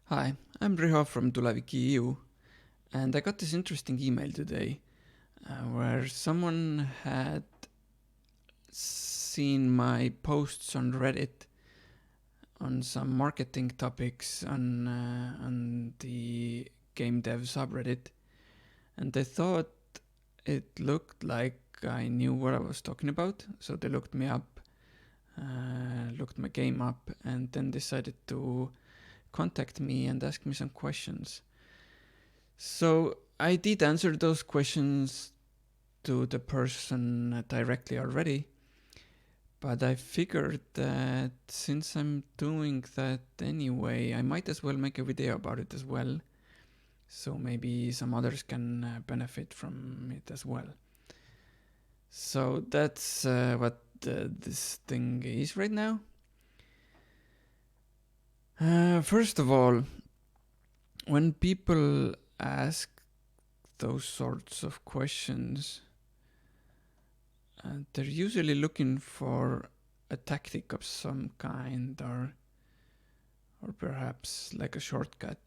Hi, I'm Riho from tulevik.EU, and I got this interesting email today where someone had seen my posts on Reddit on some marketing topics on the game dev subreddit, and they thought it looked like I knew what I was talking about, so they looked me up, looked my game up, and then decided to contact me and ask me some questions. So I did answer those questions to the person directly already, but I figured that since I'm doing that anyway, I might as well make a video about it as well, so maybe some others can benefit from it as well. So that's what this thing is right now. First of all, when people ask those sorts of questions, they're usually looking for a tactic of some kind, or perhaps like a shortcut.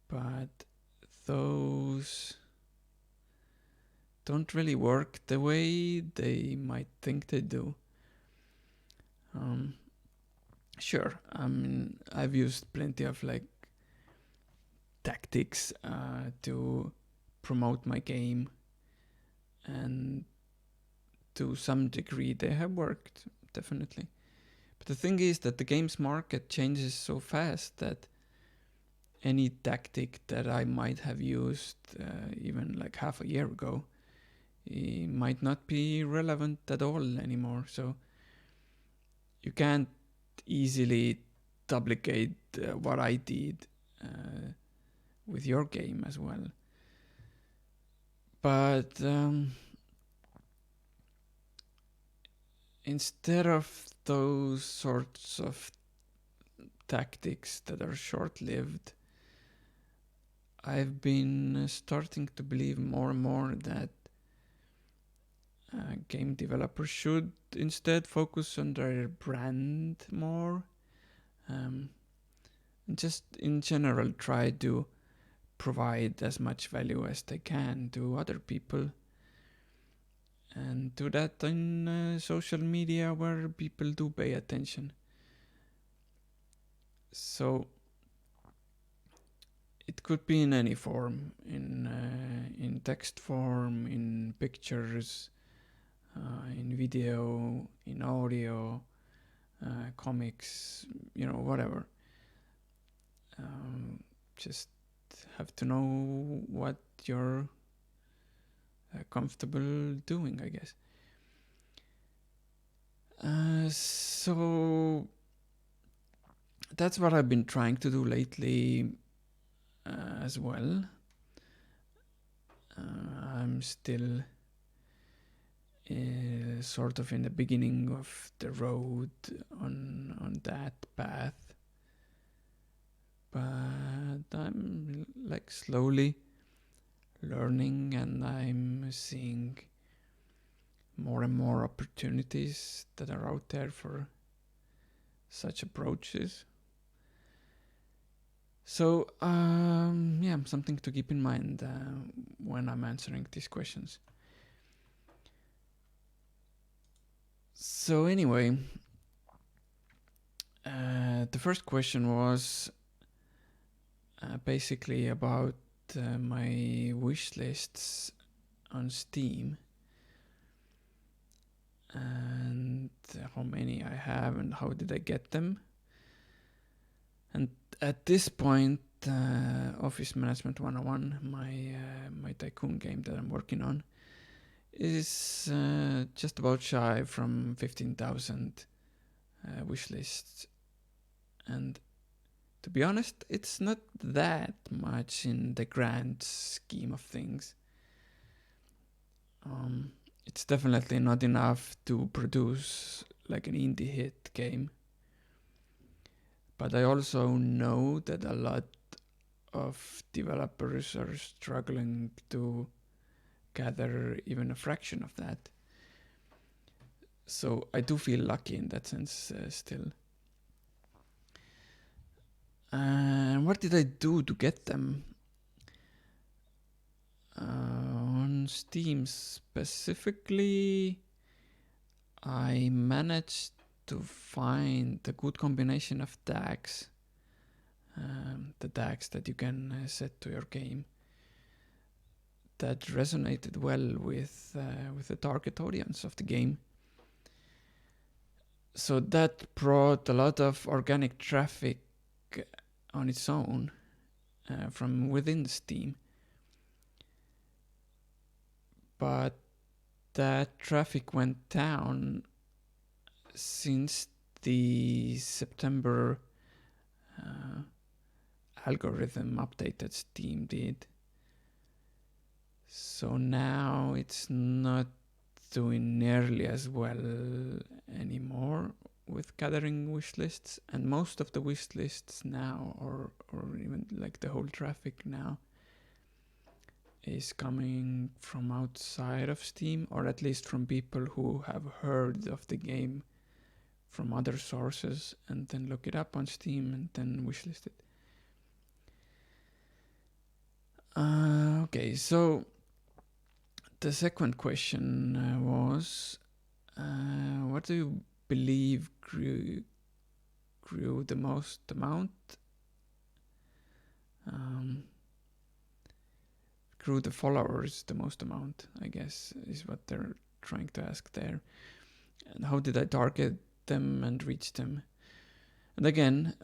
But those don't really work the way they might think they do. Sure, I mean, I've used plenty of like tactics to promote my game, and to some degree they have worked, definitely. But the thing is that the games market changes so fast that any tactic that I might have used even like half a year ago, it might not be relevant at all anymore. So you can't easily duplicate what I did with your game as well. But instead of those sorts of tactics that are short-lived, I've been starting to believe more and more that game developers should instead focus on their brand more, and just in general try to provide as much value as they can to other people, and do that on social media where people do pay attention. So it could be in any form, in text form, in pictures, in video, in audio, comics, whatever. Just have to know what you're comfortable doing, I guess. So that's what I've been trying to do lately as well. I'm still sort of in the beginning of the road on that path, but I'm like slowly learning, and I'm seeing more and more opportunities that are out there for such approaches. So yeah, something to keep in mind when I'm answering these questions. So anyway, the first question was basically about my wish lists on Steam, and how many I have and how did I get them. And at this point, Office Management 101, my tycoon game that I'm working on, is just about shy from 15,000 wish lists. And to be honest, it's not that much in the grand scheme of things. It's definitely not enough to produce like an indie hit game. But I also know that a lot of developers are struggling to gather even a fraction of that. So I do feel lucky in that sense still. And what did I do to get them? On Steam specifically, I managed to find a good combination of tags. The tags that you can set to your game that resonated well with the target audience of the game. So that brought a lot of organic traffic on its own from within Steam. But that traffic went down since the September algorithm update that Steam did. So now it's not doing nearly as well anymore with gathering wish lists, and most of the wish lists now, or even like the whole traffic now, is coming from outside of Steam, or at least from people who have heard of the game from other sources and then look it up on Steam and then wishlist it. Okay, so the second question was, what do you believe grew the most amount? Grew the followers the most amount, I guess, is what they're trying to ask there. And how did I target them and reach them? And again,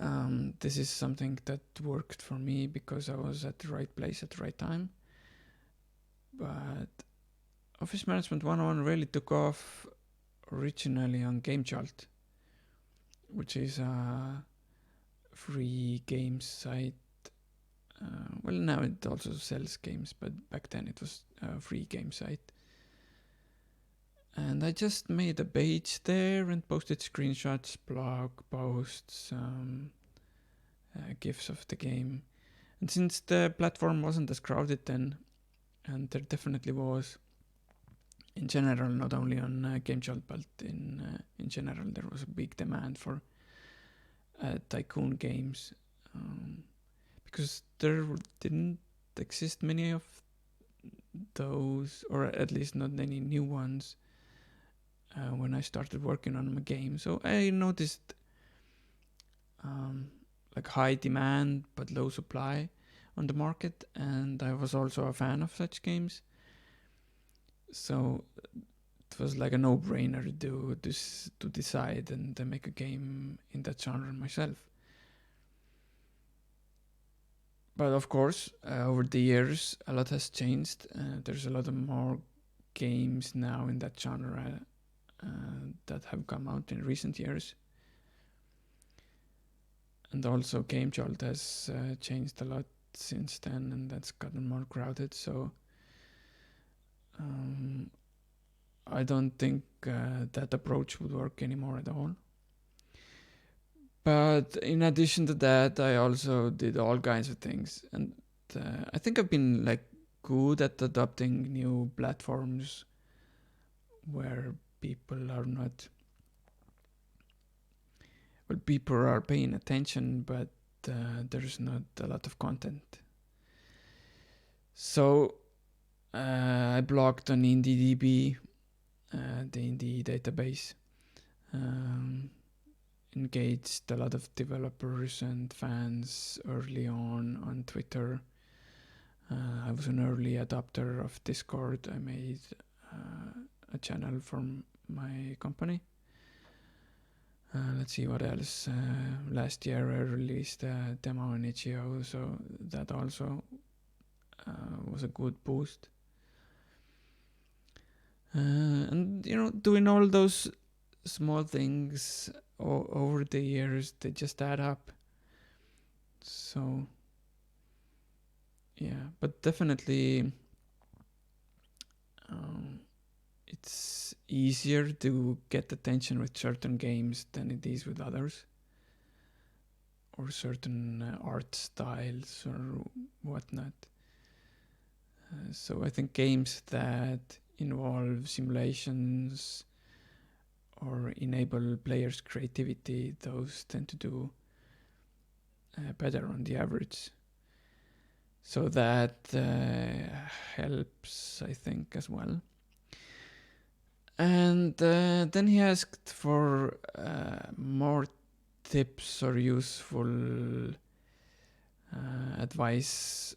this is something that worked for me because I was at the right place at the right time. But Office Management 101 really took off originally on GameJolt, which is a free games site. Well, now it also sells games, but back then it was a free game site. And I just made a page there and posted screenshots, blog posts, GIFs of the game. And since the platform wasn't as crowded then, and there definitely was, in general, not only on GameJolt, but in general, there was a big demand for tycoon games. Because there didn't exist many of those, or at least not any new ones, when I started working on my game. So I noticed like high demand but low supply on the market, and I was also a fan of such games. So it was like a no-brainer to decide and make a game in that genre myself. But of course, over the years, a lot has changed. There's a lot of more games now in that genre that have come out in recent years. And also GameJolt has changed a lot since then, and that's gotten more crowded. So I don't think that approach would work anymore at all. But in addition to that, I also did all kinds of things, and I think I've been like good at adopting new platforms where people are not, well, people are paying attention, but there's not a lot of content. So I blogged on IndieDB, the indie database. Engaged a lot of developers and fans early on Twitter. I was an early adopter of Discord. I made a channel from my company. Let's see what else. Last year I released a demo on itch.io, so that also was a good boost. And doing all those small things over the years, they just add up. So yeah, but definitely it's easier to get attention with certain games than it is with others, or certain art styles or whatnot. So I think games that involve simulations or enable players' creativity, those tend to do better on the average. So that helps, I think, as well. And then he asked for more tips or useful advice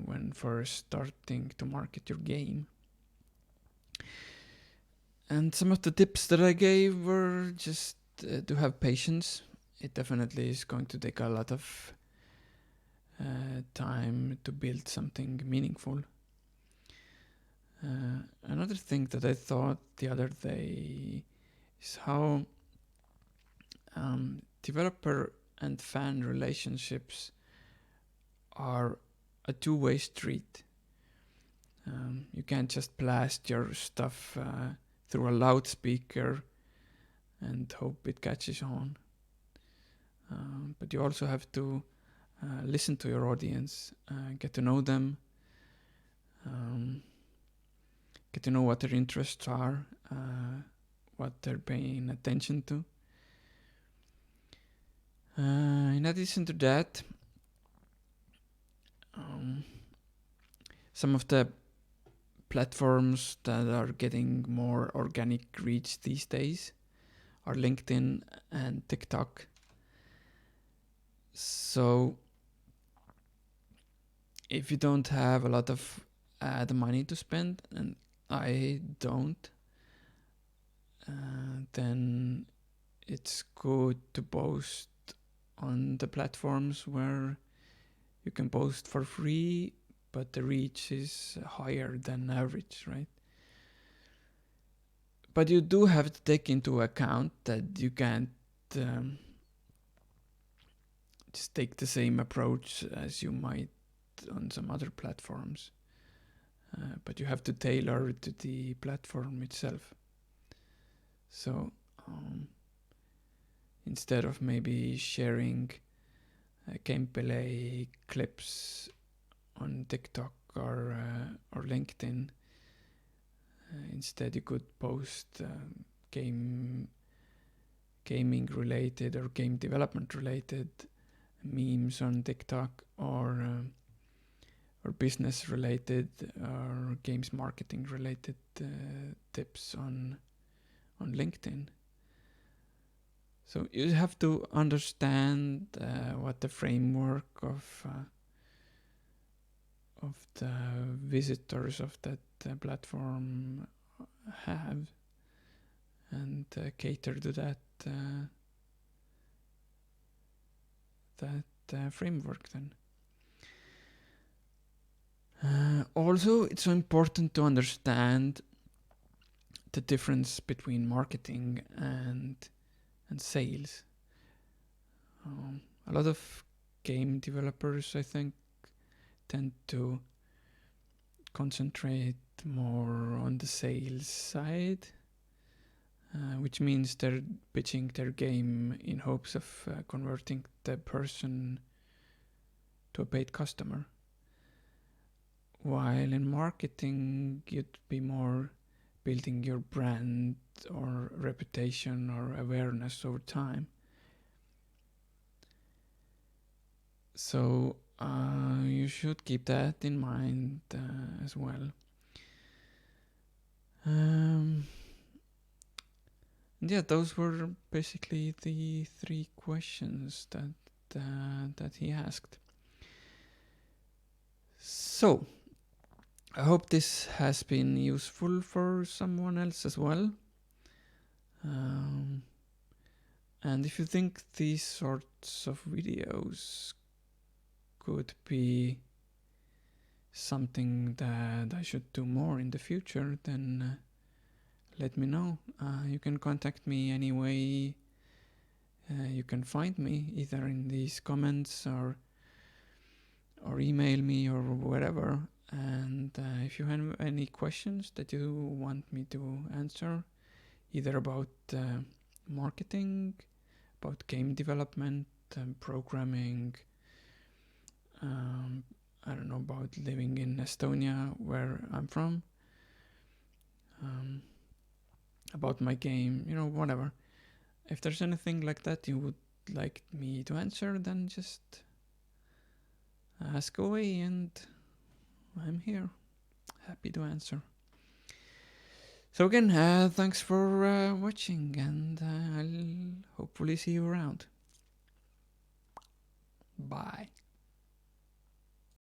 when first starting to market your game. And some of the tips that I gave were just to have patience. It definitely is going to take a lot of time to build something meaningful. Another thing that I thought the other day is how developer and fan relationships are a two-way street. You can't just blast your stuff through a loudspeaker and hope it catches on. But you also have to listen to your audience, get to know them, get to know what their interests are, what they're paying attention to. In addition to that, some of the platforms that are getting more organic reach these days are LinkedIn and TikTok. So if you don't have a lot of ad money to spend, and I don't, then it's good to post on the platforms where you can post for free, but the reach is higher than average, right? But you do have to take into account that you can't just take the same approach as you might on some other platforms. But you have to tailor it to the platform itself. So instead of maybe sharing gameplay clips on TikTok or LinkedIn, instead you could post gaming related or game development related memes on TikTok, or business related or games marketing related tips on LinkedIn. So you have to understand what the framework of the visitors of that platform have, and cater to that framework then. Also, it's so important to understand the difference between marketing and sales. A lot of game developers, I think, tend to concentrate more on the sales side, which means they're pitching their game in hopes of converting the person to a paid customer. While in marketing, you'd be more building your brand or reputation or awareness over time. So you should keep that in mind as well. Yeah, those were basically the 3 questions that he asked. So I hope this has been useful for someone else as well. And if you think these sorts of videos could be something that I should do more in the future, then let me know. You can contact me any way you can find me, either in these comments or email me or wherever. And if you have any questions that you want me to answer, either about marketing, about game development, programming, I don't know, about living in Estonia, where I'm from, about my game, whatever. If there's anything like that you would like me to answer, then just ask away, and I'm here, happy to answer. So again, thanks for watching, and I'll hopefully see you around. Bye.